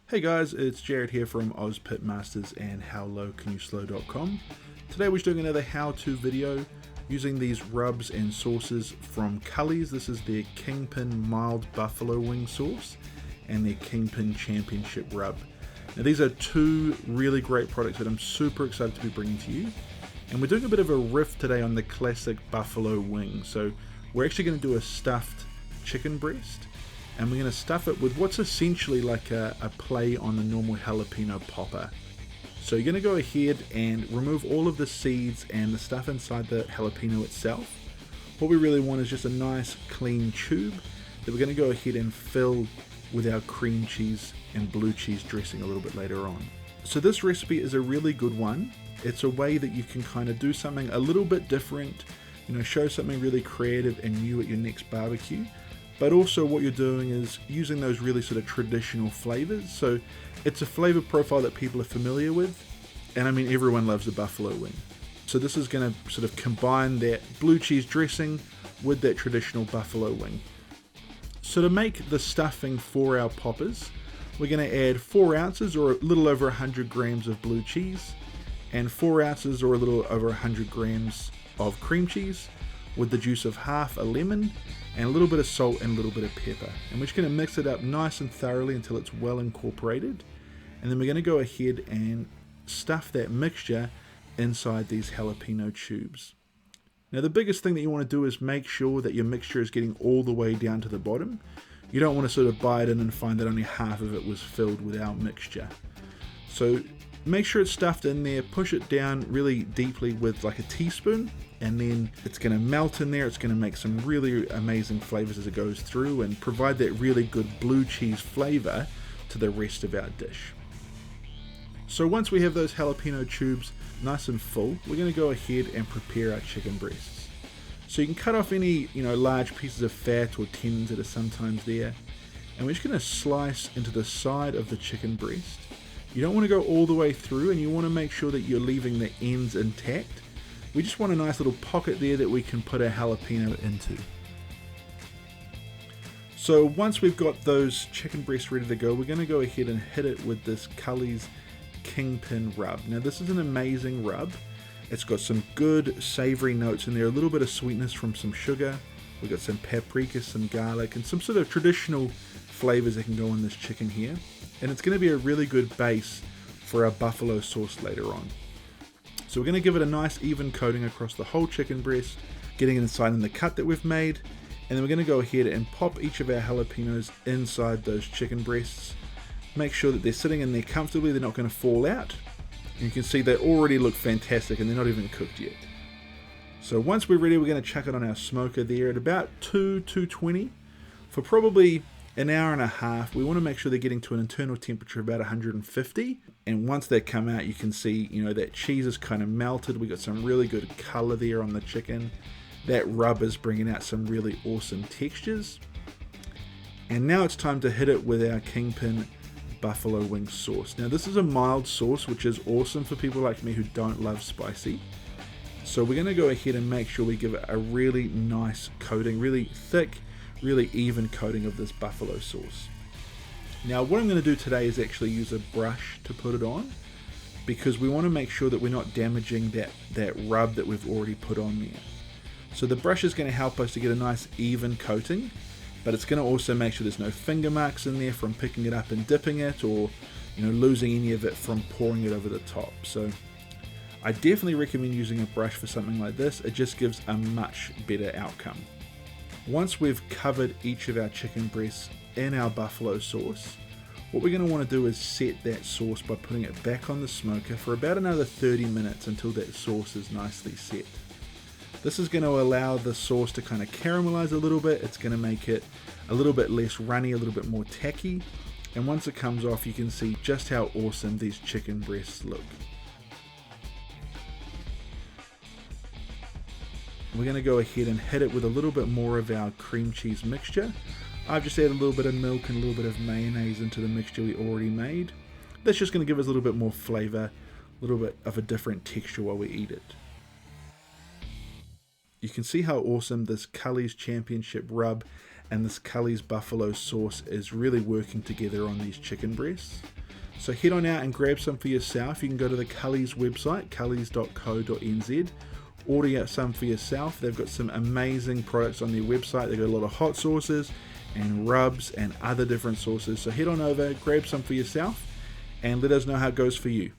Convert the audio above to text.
Hey guys, it's Jared here from OzPitMasters and HowLowCanYouSlow.com. Today we're doing another how-to video using these rubs and sauces from Culleys. This is their Kingpin Mild Buffalo Wing Sauce and their Kingpin Championship Rub. Now these are two really great products that I'm super excited to be bringing to you. And we're doing a bit of a riff today on the classic buffalo wing. So we're actually going to do a stuffed chicken breast. And we're going to stuff it with what's essentially like a play on the normal jalapeno popper. So you're going to go ahead and remove all of the seeds and the stuff inside the jalapeno itself. What we really want is just a nice clean tube that we're going to go ahead and fill with our cream cheese and blue cheese dressing a little bit later on. So this recipe is a really good one. It's a way that you can kind of do something a little bit different, show something really creative and new at your next barbecue. But also what you're doing is using those really sort of traditional flavors. So it's a flavor profile that people are familiar with. And I mean, everyone loves a buffalo wing. So this is going to sort of combine that blue cheese dressing with that traditional buffalo wing. So to make the stuffing for our poppers, we're going to add 4 ounces or a little over 100 grams of blue cheese and 4 ounces or a little over 100 grams of cream cheese with the juice of half a lemon and a little bit of salt and a little bit of pepper. And we're just going to mix it up nice and thoroughly until it's well incorporated. And then we're going to go ahead and stuff that mixture inside these jalapeno tubes. Now the biggest thing that you want to do is make sure that your mixture is getting all the way down to the bottom. You don't want to sort of bite in and find that only half of it was filled with our mixture. So make sure it's stuffed in there, push it down really deeply with like a teaspoon, and then it's going to melt in there. It's going to make some really amazing flavors as it goes through and provide that really good blue cheese flavor to the rest of our dish. So once we have those jalapeno tubes nice and full, we're going to go ahead and prepare our chicken breasts. So you can cut off any large pieces of fat or tendons that are sometimes there, and we're just going to slice into the side of the chicken breast. You don't want to go all the way through, and you want to make sure that you're leaving the ends intact. We just want a nice little pocket there that we can put our jalapeno into. So once we've got those chicken breasts ready to go, we're going to go ahead and hit it with this Culleys Kingpin Rub. Now this is an amazing rub. It's got some good savory notes in there, a little bit of sweetness from some sugar. We've got some paprika, some garlic, and some sort of traditional flavors that can go in this chicken here. And it's going to be a really good base for our buffalo sauce later on. So we're going to give it a nice even coating across the whole chicken breast, getting inside in the cut that we've made, and then we're going to go ahead and pop each of our jalapenos inside those chicken breasts. Make sure that they're sitting in there comfortably, they're not going to fall out. And you can see they already look fantastic and they're not even cooked yet. So once we're ready, we're going to chuck it on our smoker there at about 220 for probably an hour and a half. We want to make sure they're getting to an internal temperature of about 150. And once they come out, you can see, that cheese is kind of melted. We got some really good color there on the chicken. That rub is bringing out some really awesome textures. And now it's time to hit it with our Kingpin buffalo wing sauce. Now this is a mild sauce, which is awesome for people like me who don't love spicy. So we're going to go ahead and make sure we give it a really nice coating, really thick, really even coating of this buffalo sauce. Now what I'm going to do today is actually use a brush to put it on, because we want to make sure that we're not damaging that rub that we've already put on there. So the brush is going to help us to get a nice even coating, but it's going to also make sure there's no finger marks in there from picking it up and dipping it, or losing any of it from pouring it over the top. So I definitely recommend using a brush for something like this. It just gives a much better outcome. Once we've covered each of our chicken breasts in our buffalo sauce, what we're going to want to do is set that sauce by putting it back on the smoker for about another 30 minutes until that sauce is nicely set. This is going to allow the sauce to kind of caramelize a little bit. It's going to make it a little bit less runny, a little bit more tacky. And once it comes off, you can see just how awesome these chicken breasts look. We're going to go ahead and hit it with a little bit more of our cream cheese mixture. I've just added a little bit of milk and a little bit of mayonnaise into the mixture we already made. That's just going to give us a little bit more flavor, a little bit of a different texture while we eat it. You can see how awesome this Culleys Championship Rub and this Culleys Buffalo sauce is really working together on these chicken breasts. So head on out and grab some for yourself. You can go to the Culleys website, culleys.co.nz, order some for yourself. They've got some amazing products on their website. They've got a lot of hot sauces and rubs and other different sauces. So head on over, grab some for yourself, and let us know how it goes for you.